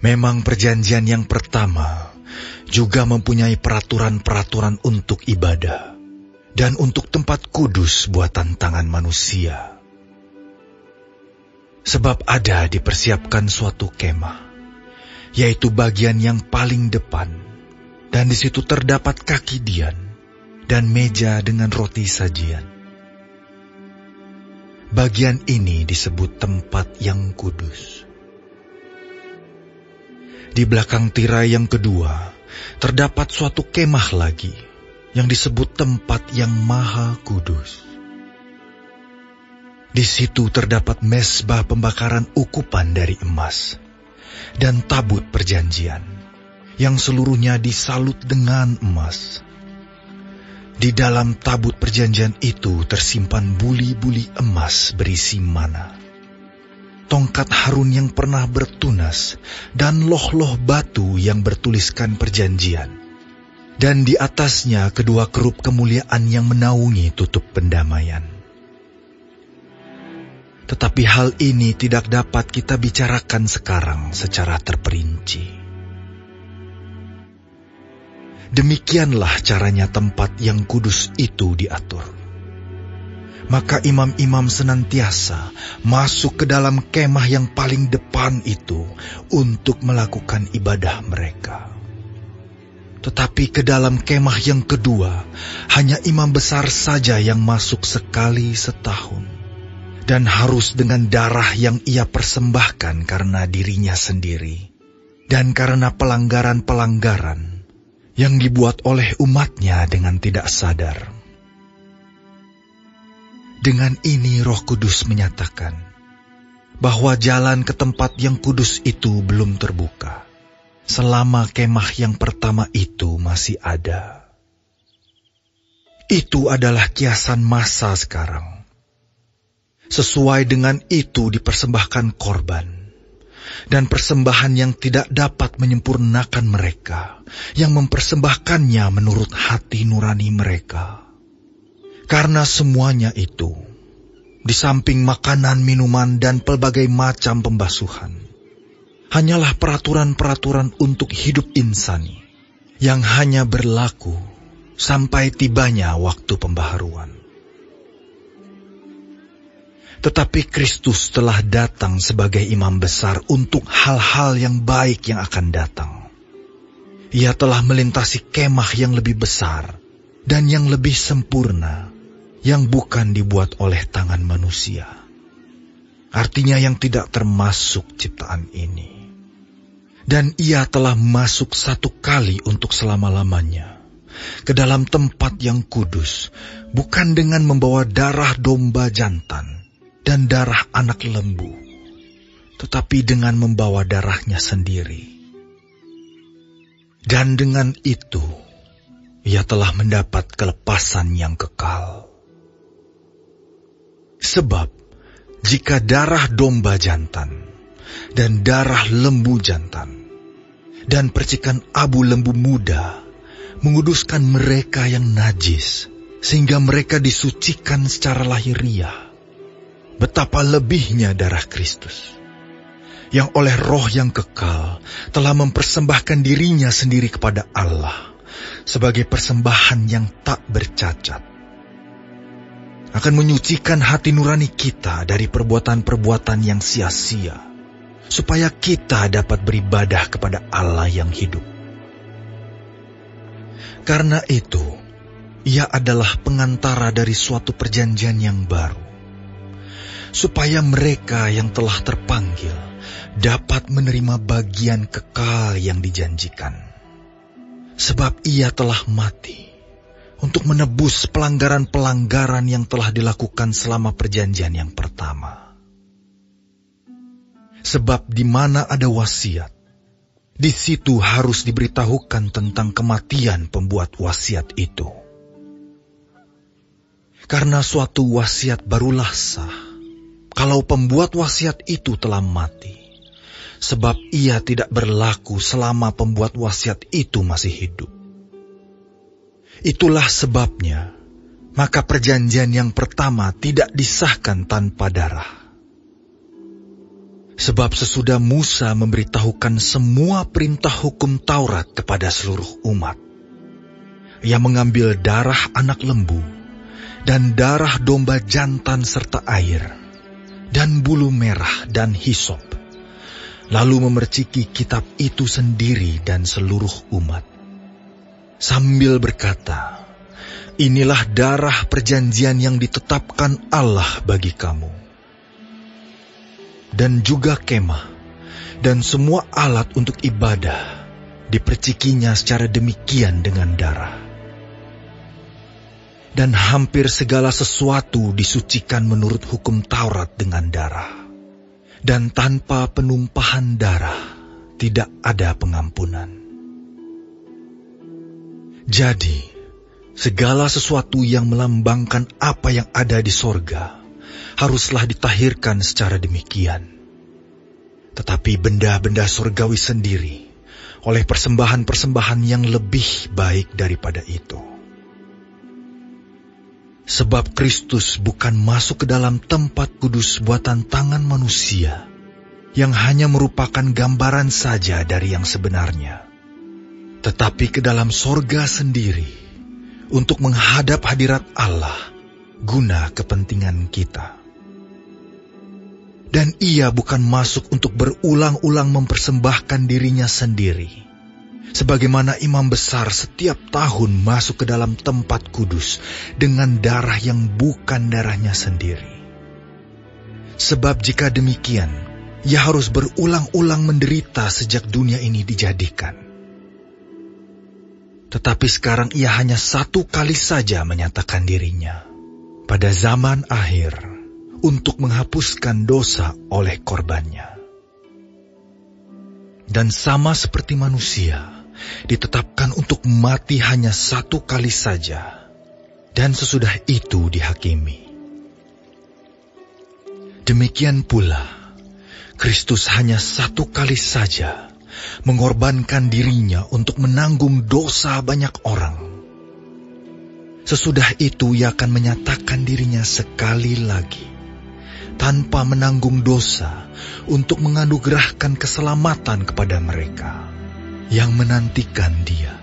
Memang perjanjian yang pertama juga mempunyai peraturan-peraturan untuk ibadah dan untuk tempat kudus buatan tangan manusia. Sebab ada dipersiapkan suatu kemah, yaitu bagian yang paling depan, dan di situ terdapat kaki dian dan meja dengan roti sajian. Bagian ini disebut tempat yang kudus. Di belakang tirai yang kedua, terdapat suatu kemah lagi, yang disebut tempat yang maha kudus. Di situ terdapat mezbah pembakaran ukupan dari emas, dan tabut perjanjian, yang seluruhnya disalut dengan emas. Di dalam tabut perjanjian itu tersimpan buli-buli emas berisi mana, tongkat Harun yang pernah bertunas, dan loh-loh batu yang bertuliskan perjanjian, dan di atasnya kedua kerup kemuliaan yang menaungi tutup pendamaian. Tetapi hal ini tidak dapat kita bicarakan sekarang secara terperinci. Demikianlah caranya tempat yang kudus itu diatur. Maka imam-imam senantiasa masuk ke dalam kemah yang paling depan itu untuk melakukan ibadah mereka. Tetapi ke dalam kemah yang kedua, hanya imam besar saja yang masuk sekali setahun, dan harus dengan darah yang ia persembahkan karena dirinya sendiri, dan karena pelanggaran-pelanggaran yang dibuat oleh umatnya dengan tidak sadar. Dengan ini Roh Kudus menyatakan bahwa jalan ke tempat yang kudus itu belum terbuka, selama kemah yang pertama itu masih ada. Itu adalah kiasan masa sekarang. Sesuai dengan itu dipersembahkan korban, dan persembahan yang tidak dapat menyempurnakan mereka, yang mempersembahkannya menurut hati nurani mereka. Karena semuanya itu, di samping makanan, minuman, dan pelbagai macam pembasuhan, hanyalah peraturan-peraturan untuk hidup insani, yang hanya berlaku sampai tibanya waktu pembaharuan. Tetapi Kristus telah datang sebagai imam besar untuk hal-hal yang baik yang akan datang. Ia telah melintasi kemah yang lebih besar dan yang lebih sempurna, yang bukan dibuat oleh tangan manusia. Artinya yang tidak termasuk ciptaan ini. Dan ia telah masuk satu kali untuk selama-lamanya ke dalam tempat yang kudus, bukan dengan membawa darah domba jantan dan darah anak lembu, tetapi dengan membawa darahnya sendiri. Dan dengan itu, ia telah mendapat kelepasan yang kekal. Sebab, jika darah domba jantan, dan darah lembu jantan, dan percikan abu lembu muda, menguduskan mereka yang najis, sehingga mereka disucikan secara lahiriah, betapa lebihnya darah Kristus, yang oleh Roh yang kekal telah mempersembahkan dirinya sendiri kepada Allah, sebagai persembahan yang tak bercacat, akan menyucikan hati nurani kita dari perbuatan-perbuatan yang sia-sia, supaya kita dapat beribadah kepada Allah yang hidup. Karena itu, ia adalah pengantara dari suatu perjanjian yang baru, supaya mereka yang telah terpanggil dapat menerima bagian kekal yang dijanjikan. Sebab ia telah mati untuk menebus pelanggaran-pelanggaran yang telah dilakukan selama perjanjian yang pertama. Sebab di mana ada wasiat, di situ harus diberitahukan tentang kematian pembuat wasiat itu. Karena suatu wasiat barulah sah, kalau pembuat wasiat itu telah mati, sebab ia tidak berlaku selama pembuat wasiat itu masih hidup. Itulah sebabnya, maka perjanjian yang pertama tidak disahkan tanpa darah. Sebab sesudah Musa memberitahukan semua perintah hukum Taurat kepada seluruh umat, ia mengambil darah anak lembu dan darah domba jantan serta air, dan bulu merah dan hisop, lalu memerciki kitab itu sendiri dan seluruh umat, sambil berkata, "Inilah darah perjanjian yang ditetapkan Allah bagi kamu." Dan juga kemah dan semua alat untuk ibadah dipercikinya secara demikian dengan darah. Dan hampir segala sesuatu disucikan menurut hukum Taurat dengan darah. Dan tanpa penumpahan darah tidak ada pengampunan. Jadi, segala sesuatu yang melambangkan apa yang ada di sorga haruslah ditahirkan secara demikian. Tetapi benda-benda sorgawi sendiri oleh persembahan-persembahan yang lebih baik daripada itu. Sebab Kristus bukan masuk ke dalam tempat kudus buatan tangan manusia, yang hanya merupakan gambaran saja dari yang sebenarnya, tetapi ke dalam sorga sendiri, untuk menghadap hadirat Allah, guna kepentingan kita. Dan ia bukan masuk untuk berulang-ulang mempersembahkan dirinya sendiri, sebagaimana imam besar setiap tahun masuk ke dalam tempat kudus dengan darah yang bukan darahnya sendiri. Sebab jika demikian, ia harus berulang-ulang menderita sejak dunia ini dijadikan. Tetapi sekarang ia hanya satu kali saja menyatakan dirinya, pada zaman akhir, untuk menghapuskan dosa oleh korbannya. Dan sama seperti manusia, ditetapkan untuk mati hanya satu kali saja, dan sesudah itu dihakimi. Demikian pula, Kristus hanya satu kali saja mengorbankan dirinya untuk menanggung dosa banyak orang. Sesudah itu ia akan menyatakan dirinya sekali lagi, tanpa menanggung dosa, untuk menganugerahkan keselamatan kepada mereka yang menantikan Dia.